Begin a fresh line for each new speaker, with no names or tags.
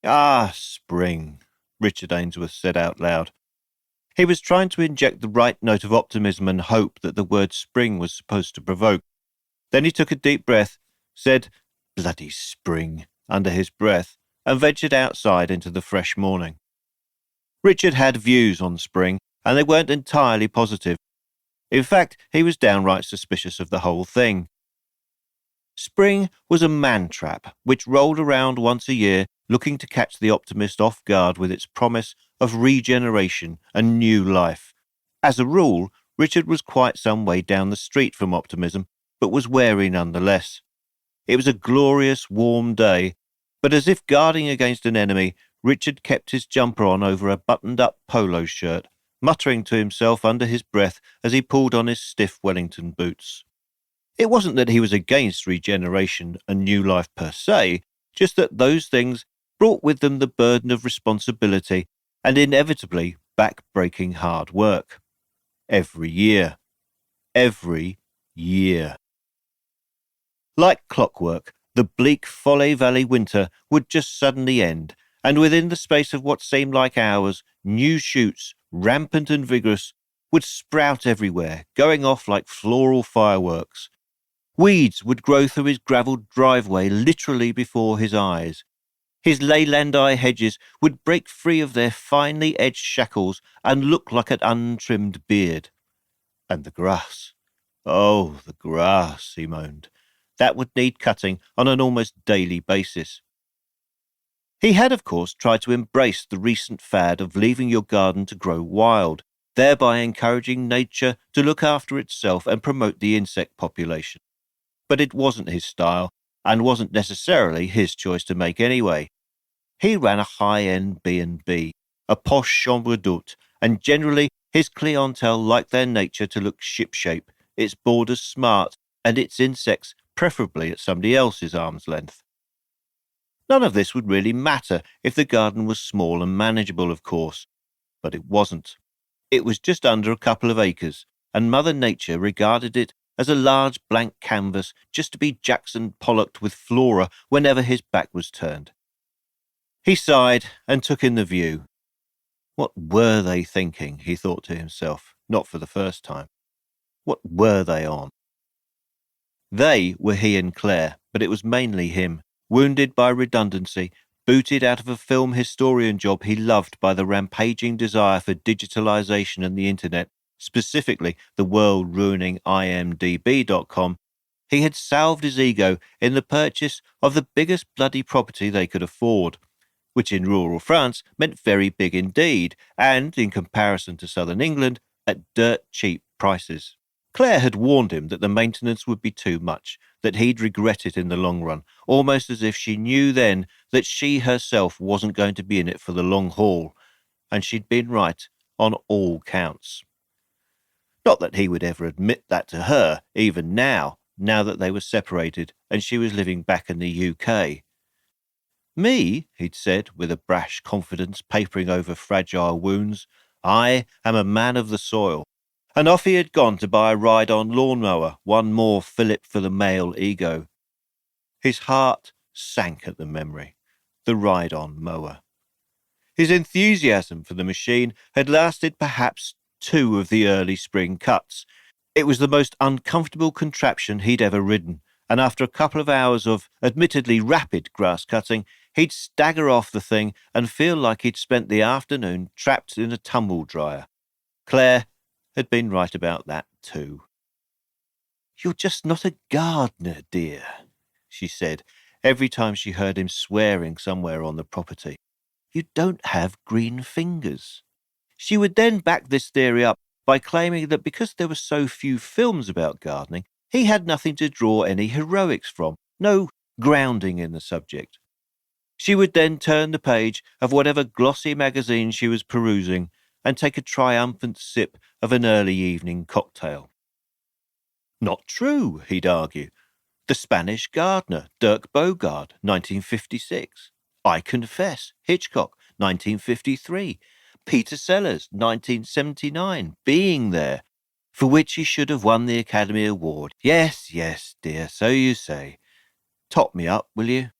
Ah, spring, Richard Ainsworth said out loud. He was trying to inject the right note of optimism and hope that the word spring was supposed to provoke. Then he took a deep breath, said, "Bloody spring," under his breath, and ventured outside into the fresh morning. Richard had views on spring, and they weren't entirely positive. In fact, he was downright suspicious of the whole thing. Spring was a man-trap which rolled around once a year, looking to catch the optimist off guard with its promise of regeneration and new life. As a rule, Richard was quite some way down the street from optimism, but was wary nonetheless. It was a glorious, warm day, but as if guarding against an enemy, Richard kept his jumper on over a buttoned-up polo shirt, muttering to himself under his breath as he pulled on his stiff Wellington boots. It wasn't that he was against regeneration and new life per se, just that those things brought with them the burden of responsibility and inevitably back-breaking hard work. Every year. Every year. Like clockwork, the bleak Folly Valley winter would just suddenly end, and within the space of what seemed like hours, new shoots, rampant and vigorous, would sprout everywhere, going off like floral fireworks. Weeds would grow through his gravelled driveway literally before his eyes. His Leylandi hedges would break free of their finely edged shackles and look like an untrimmed beard. And the grass. Oh, the grass, he moaned. That would need cutting on an almost daily basis. He had, of course, tried to embrace the recent fad of leaving your garden to grow wild, thereby encouraging nature to look after itself and promote the insect population. But it wasn't his style, and wasn't necessarily his choice to make anyway. He ran a high-end B&B, a posh chambre d'hôte, and generally his clientele liked their nature to look shipshape, its borders smart, and its insects preferably at somebody else's arm's length. None of this would really matter if the garden was small and manageable, of course, but it wasn't. It was just under a couple of acres, and Mother Nature regarded it as a large blank canvas just to be Jackson Pollocked with flora whenever his back was turned. He sighed and took in the view. What were they thinking, he thought to himself, not for the first time. What were they on? They were he and Claire, but it was mainly him, wounded by redundancy, booted out of a film historian job he loved by the rampaging desire for digitalization and the internet, specifically the world-ruining imdb.com, he had salved his ego in the purchase of the biggest bloody property they could afford, which in rural France meant very big indeed, and, in comparison to southern England, at dirt-cheap prices. Claire had warned him that the maintenance would be too much, that he'd regret it in the long run, almost as if she knew then that she herself wasn't going to be in it for the long haul, and she'd been right on all counts. Not that he would ever admit that to her, even now that they were separated and she was living back in the UK. Me, he'd said, with a brash confidence papering over fragile wounds, I am a man of the soil. And off he had gone to buy a ride-on lawnmower, one more fillip for the male ego. His heart sank at the memory. The ride-on mower. His enthusiasm for the machine had lasted perhaps 2 of the early spring cuts. It was the most uncomfortable contraption he'd ever ridden, and after a couple of hours of admittedly rapid grass cutting, he'd stagger off the thing and feel like he'd spent the afternoon trapped in a tumble dryer. Claire had been right about that too. "You're just not a gardener, dear," she said, every time she heard him swearing somewhere on the property. "You don't have green fingers." She would then back this theory up by claiming that because there were so few films about gardening, he had nothing to draw any heroics from, no grounding in the subject. She would then turn the page of whatever glossy magazine she was perusing and take a triumphant sip of an early evening cocktail. Not true, he'd argue. The Spanish Gardener, Dirk Bogarde, 1956. I Confess, Hitchcock, 1953. Peter Sellers, 1979, Being There, for which he should have won the Academy Award. Yes, dear, so you say. Top me up, will you?